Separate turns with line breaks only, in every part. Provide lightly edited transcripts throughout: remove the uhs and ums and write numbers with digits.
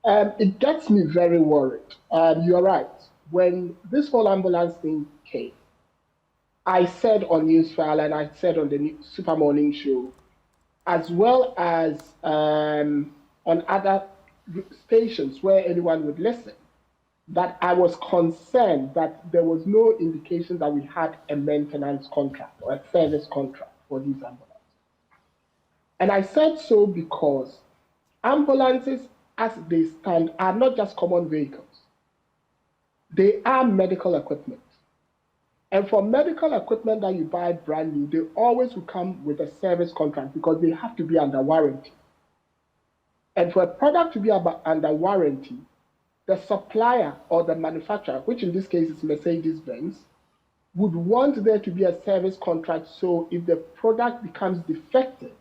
It gets me very worried. You're right. When this whole ambulance thing came, I said on Newsfile and I said on the Super Morning Show, as well as on other stations where anyone would listen, that I was concerned that there was no indication that we had a maintenance contract or a service contract for these ambulances. And I said so because ambulances, as they stand, are not just common vehicles. They are medical equipment. And for medical equipment that you buy brand new, they always will come with a service contract because they have to be under warranty. And for a product to be under warranty, the supplier or the manufacturer, which in this case is Mercedes-Benz, would want there to be a service contract. So if the product becomes defective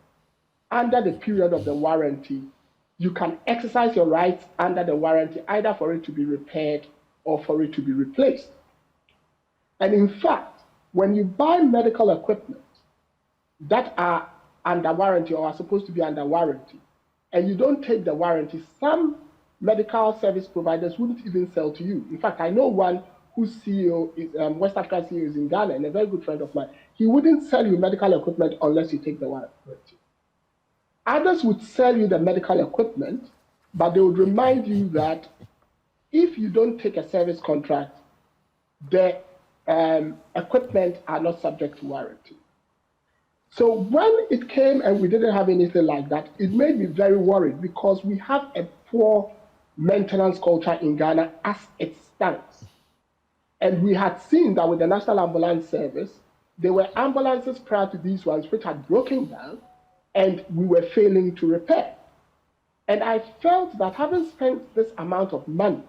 under the period of the warranty, you can exercise your rights under the warranty, either for it to be repaired or for it to be replaced. And in fact, when you buy medical equipment that are under warranty or are supposed to be under warranty, and you don't take the warranty, some medical service providers wouldn't even sell to you. In fact, I know one whose CEO is West Africa CEO is in Ghana and a very good friend of mine. He wouldn't sell you medical equipment unless you take the warranty. Others would sell you the medical equipment, but they would remind you that if you don't take a service contract, the equipment are not subject to warranty. So when it came and we didn't have anything like that, it made me very worried because we have a poor maintenance culture in Ghana as it stands. And we had seen that with the National Ambulance Service, there were ambulances prior to these ones which had broken down and we were failing to repair. And I felt that having spent this amount of money,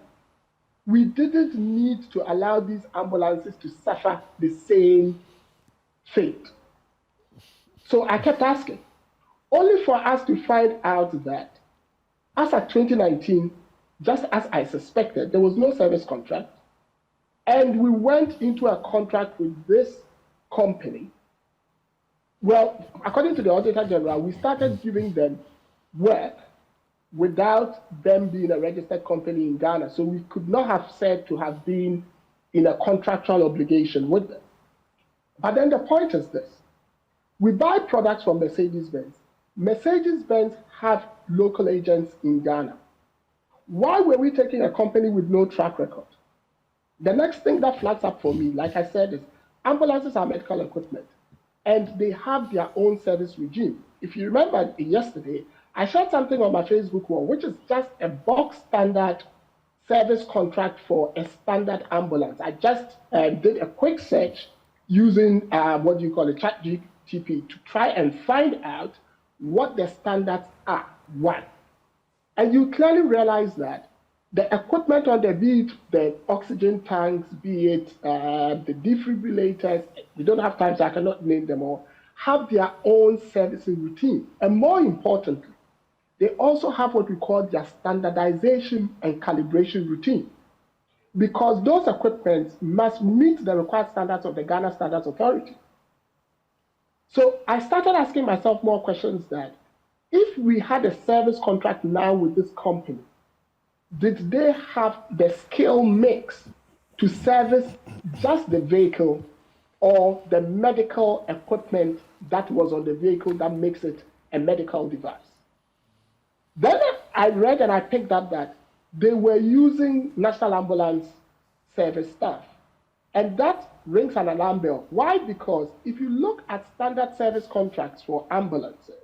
we didn't need to allow these ambulances to suffer the same fate. So I kept asking, only for us to find out that as of 2019, just as I suspected, there was no service contract. And we went into a contract with this company. Well, according to the Auditor General, we started giving them work without them being a registered company in Ghana. So we could not have said to have been in a contractual obligation with them. But then the point is this. We buy products from Mercedes-Benz. Mercedes-Benz have local agents in Ghana. Why were we taking a company with no track record? The next thing that flags up for me, like I said, is ambulances are medical equipment, and they have their own service regime. If you remember yesterday, I shared something on my Facebook wall, which is just a box standard service contract for a standard ambulance. I just did a quick search using ChatGPT to try and find out what the standards are. One, and you clearly realize that the equipment on there, be it the oxygen tanks, be it the defibrillators, we don't have time, so I cannot name them all, have their own servicing routine. And more importantly, they also have what we call their standardization and calibration routine, because those equipments must meet the required standards of the Ghana Standards Authority. So I started asking myself more questions that if we had a service contract now with this company, did they have the skill mix to service just the vehicle or the medical equipment that was on the vehicle that makes it a medical device? Then I read and I picked up that they were using National Ambulance Service staff. And that rings an alarm bell. Why? Because if you look at standard service contracts for ambulances,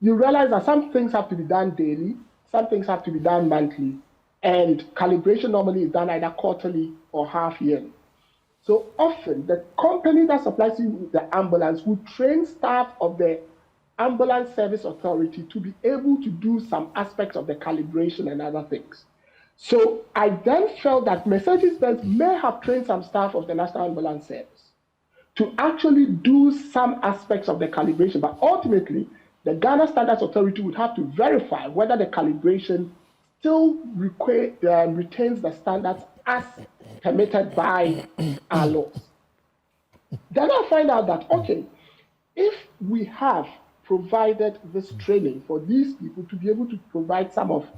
you realize that some things have to be done daily, some things have to be done monthly, and calibration normally is done either quarterly or half yearly. So often, the company that supplies you the ambulance would train staff of the Ambulance Service Authority to be able to do some aspects of the calibration and other things. So I then felt that Mercedes-Benz may have trained some staff of the National Ambulance Service to actually do some aspects of the calibration, but ultimately, the Ghana Standards Authority would have to verify whether the calibration still retains the standards as permitted by our laws. Then I find out that, okay, if we have provided this training for these people to be able to provide some of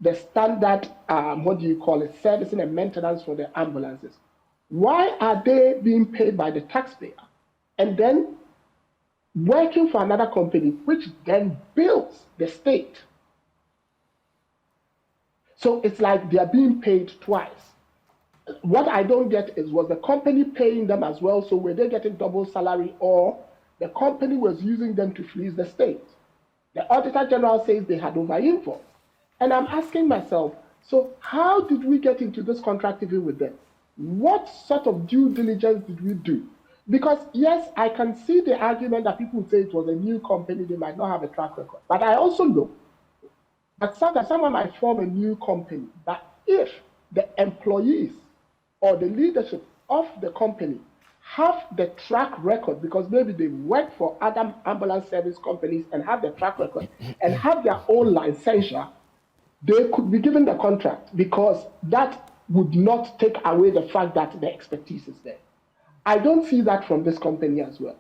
the standard, servicing and maintenance for the ambulances. Why are they being paid by the taxpayer and then working for another company, which then bills the state? So it's like they're being paid twice. What I don't get is, was the company paying them as well? So were they getting double salary, or the company was using them to fleece the state? The Auditor General says they had over-invoiced. And I'm asking myself, so how did we get into this contract even with them? What sort of due diligence did we do? Because yes, I can see the argument that people say it was a new company, they might not have a track record. But I also know that sometimes someone might form a new company, but if the employees or the leadership of the company have the track record, because maybe they work for other ambulance service companies and have the track record and have their own licensure, they could be given the contract, because that would not take away the fact that the expertise is there. I don't see that from this company as well.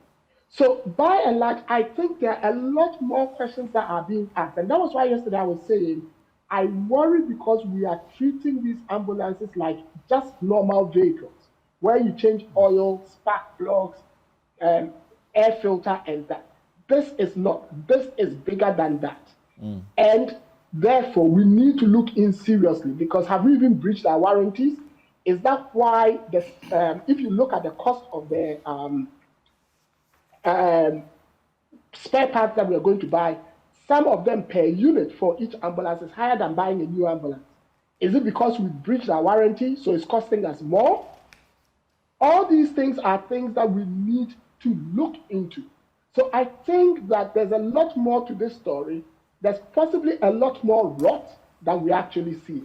So by and large, I think there are a lot more questions that are being asked. And that was why yesterday I was saying, I worry because we are treating these ambulances like just normal vehicles, where you change oil, spark plugs, air filter, and that. This is not. This is bigger than that. And therefore, we need to look in seriously, because have we even breached our warranties? Is that why, if you look at the cost of the spare parts that we are going to buy, some of them per unit for each ambulance is higher than buying a new ambulance? Is it because we breached our warranty, so it's costing us more? All these things are things that we need to look into. So I think that there's a lot more to this story. There's possibly a lot more rot than we actually see.